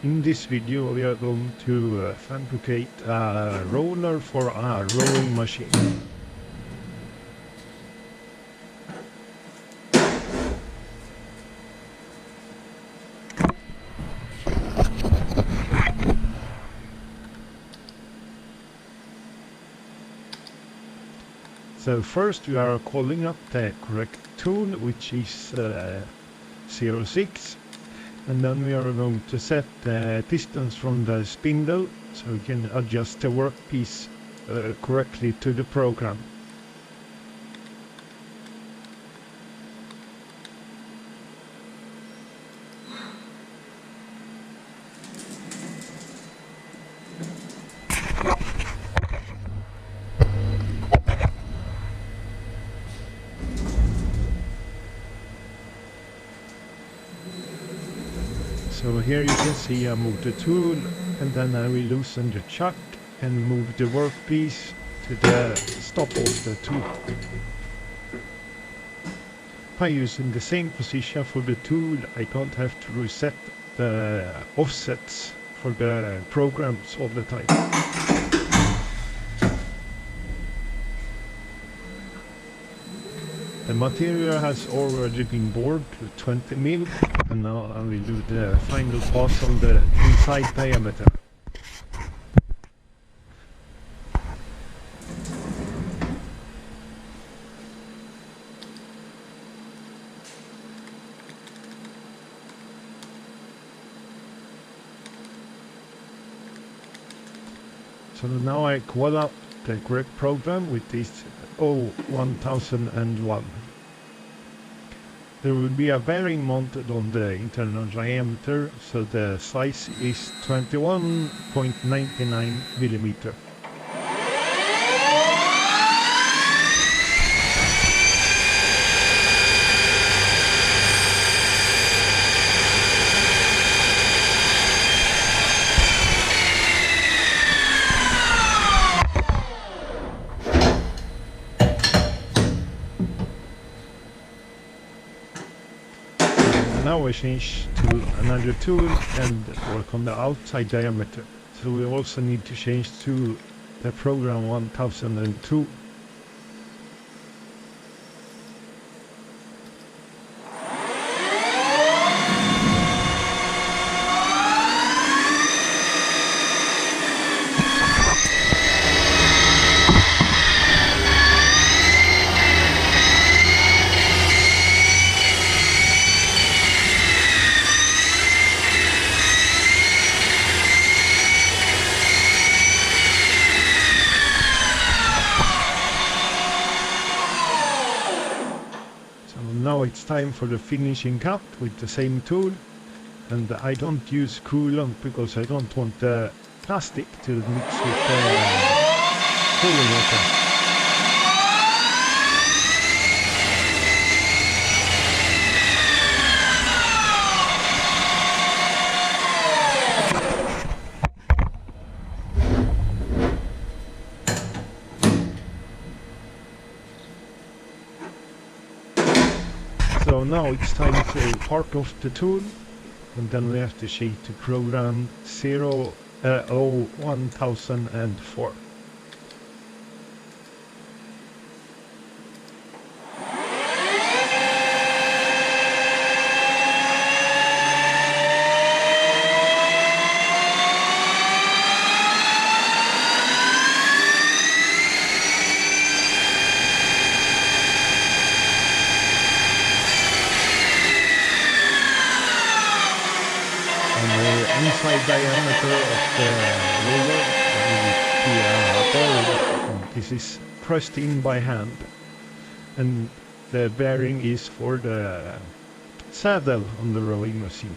In this video we are going to fabricate a roller for a rowing machine. So first we are calling up the correct tool, which is 06. And then we are going to set the distance from the spindle so we can adjust the workpiece correctly to the program. So here you can see I moved the tool, and then I will loosen the chuck and move the workpiece to the stop of the tool. By using the same position for the tool, I don't have to reset the offsets for the programs all the time. The material has already been bored to 20 mil, and now I will do the final pass on the inside diameter. So now I call up the correct program with this 1001. There will be a bearing mounted on the internal diameter, so the size is 21.99 millimeter. Now we change to another tool and work on the outside diameter. So we also need to change to the program 1002. Now it's time for the finishing cut with the same tool, and I don't use coolant because I don't want the plastic to mix with the cooling water. So now it's time to part off the tool, and then we have to change to program 1004. Inside diameter of the roller will be this is pressed in by hand, and the bearing is for the saddle on the rowing machine.